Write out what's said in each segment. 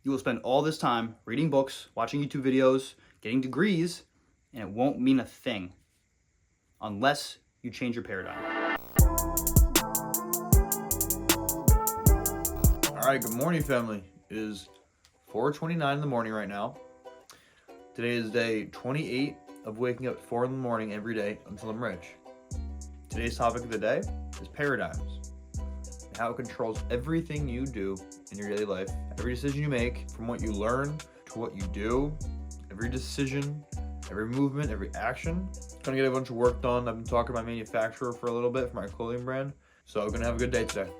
You will spend all this time reading books, watching YouTube videos, getting degrees, and it won't mean a thing unless you change your paradigm. All right, good morning, family. It is 4:29 in the morning right now. Today is day 28 of waking up at 4 in the morning every day until I'm rich. Today's topic of the day is paradigms and how it controls everything you do in your daily life. Every decision you make, from what you learn to what you do, every decision, every movement, every action. Gonna get a bunch of work done. I've been talking to my manufacturer for a little bit for my clothing brand, so I'm gonna have a good day today.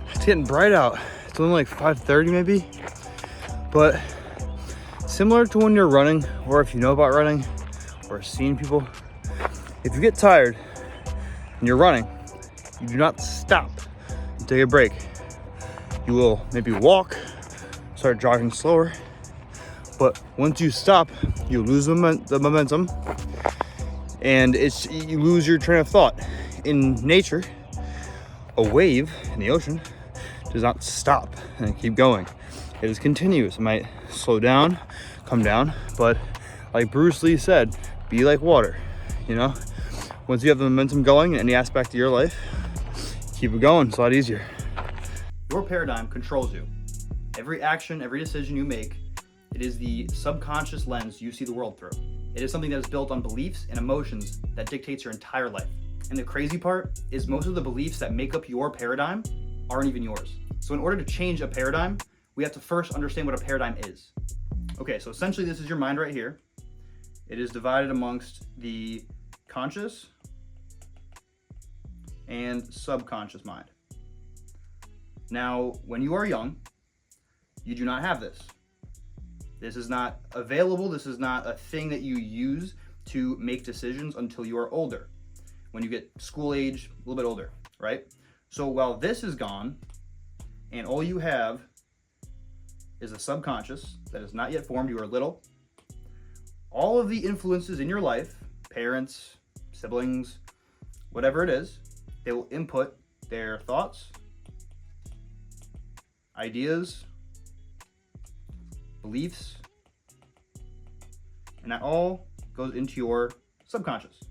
It's getting bright out. It's only like 5:30 maybe, but similar to when you're running, or if you know about running or seeing people, if you get tired and you're running, you do not stop and take a break. You will maybe walk, start jogging slower, but once you stop, you lose the momentum, and you lose your train of thought. In nature, a wave in the ocean does not stop and keep going. It is continuous. It might slow down, come down, but like Bruce Lee said, be like water. Once you have the momentum going in any aspect of your life, keep it going. It's a lot easier. Your paradigm controls you. Every action, every decision you make, it is the subconscious lens you see the world through. It is something that is built on beliefs and emotions that dictates your entire life. And the crazy part is most of the beliefs that make up your paradigm aren't even yours. So in order to change a paradigm, we have to first understand what a paradigm is. Okay, so essentially this is your mind right here. It is divided amongst the conscious and subconscious mind. Now, when you are young, you do not have this. This is not available. This is not a thing that you use to make decisions until you are older. When you get school age, a little bit older, right? So while this is gone, and all you have is a subconscious that is not yet formed, you are little, all of the influences in your life, parents, siblings, whatever it is, they will input their thoughts, ideas, beliefs, and that all goes into your subconscious.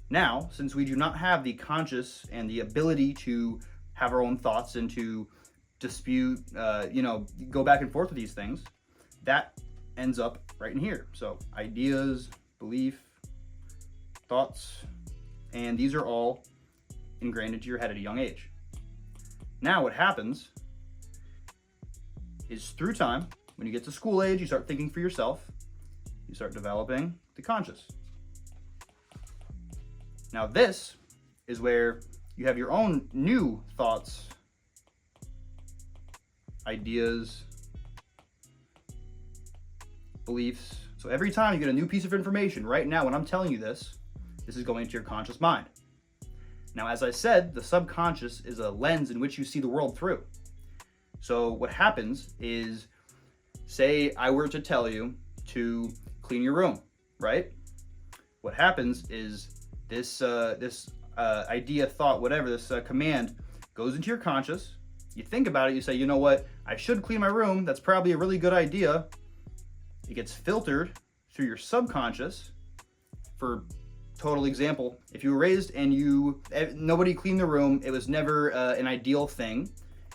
Now, since we do not have the conscious and the ability to have our own thoughts and to dispute, go back and forth with these things, that ends up right in here. So ideas, belief, thoughts, and these are all ingrained into your head at a young age. Now what happens is through time, when you get to school age, you start thinking for yourself, you start developing the conscious. Now this is where you have your own new thoughts, ideas, beliefs. So every time you get a new piece of information, right now when I'm telling you this is going into your conscious mind. Now, as I said, the subconscious is a lens in which you see the world through. So what happens is, say I were to tell you to clean your room, right? What happens is this idea, thought, whatever, this command goes into your conscious. You think about it, you say, you know what, I should clean my room. That's probably a really good idea. It gets filtered through your subconscious. For total example, if you were raised and nobody cleaned the room, it was never an ideal thing.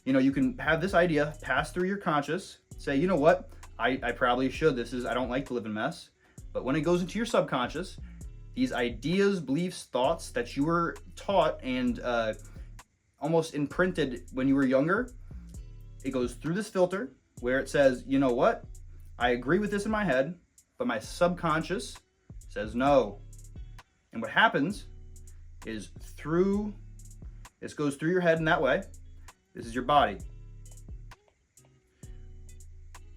You can have this idea pass through your conscious, say, you know what, I probably should. I don't like to live in mess. But when it goes into your subconscious, these ideas, beliefs, thoughts that you were taught and almost imprinted when you were younger, it goes through this filter where it says, you know what, I agree with this in my head, but my subconscious says no. And what happens is this goes through your head in that way. This is your body.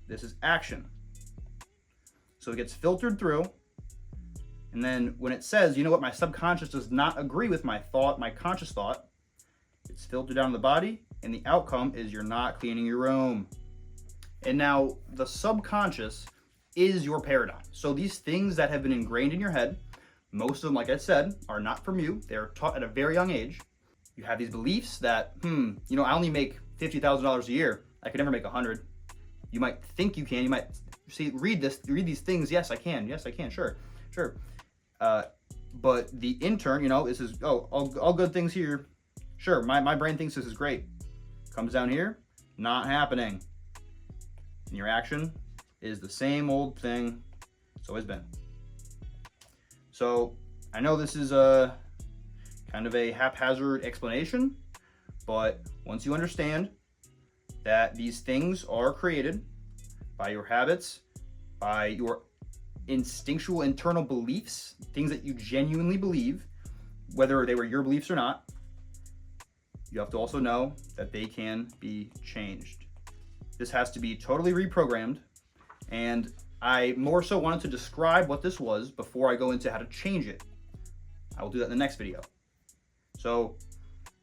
This is action. So it gets filtered through. And then when it says, you know what, my subconscious does not agree with my thought, my conscious thought, it's filtered down to the body, and the outcome is you're not cleaning your room. And now the subconscious is your paradigm. So these things that have been ingrained in your head, most of them, like I said, are not from you. They're taught at a very young age. You have these beliefs that, I only make $50,000 a year. I could never make 100. You might think you can. You might read these things. Yes, I can. Yes, I can. Sure. But the intern, this is, all good things here. Sure, my brain thinks this is great. Comes down here, not happening. And your action is the same old thing it's always been. So I know this is a kind of a haphazard explanation, but once you understand that these things are created by your habits, by your instinctual internal beliefs, things that you genuinely believe, whether they were your beliefs or not, you have to also know that they can be changed. This has to be totally reprogrammed, and I more so wanted to describe what this was before I go into how to change it. I will do that in the next video. So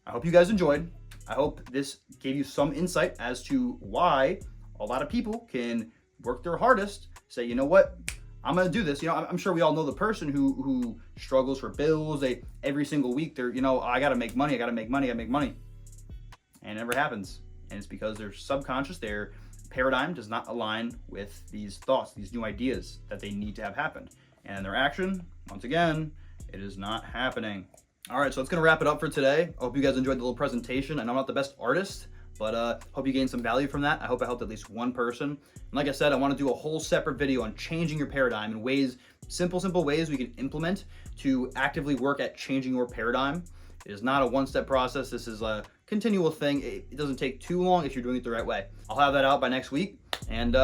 I hope you guys enjoyed. I hope this gave you some insight as to why a lot of people can work their hardest, say, you know what, I'm gonna do this. I'm sure we all know the person who struggles for bills. Every single week they're, I gotta make money, and it never happens. And it's because their subconscious, their paradigm does not align with these thoughts, these new ideas that they need to have happen. And their action, once again, it is not happening. All right, so that's gonna wrap it up for today. I hope you guys enjoyed the little presentation. I know I'm not the best artist, but hope you gained some value from that. I hope I helped at least one person. And like I said, I want to do a whole separate video on changing your paradigm in ways, simple ways we can implement to actively work at changing your paradigm. It is not a one-step process. This is a continual thing. It doesn't take too long if you're doing it the right way. I'll have that out by next week, and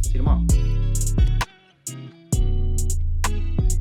see you tomorrow.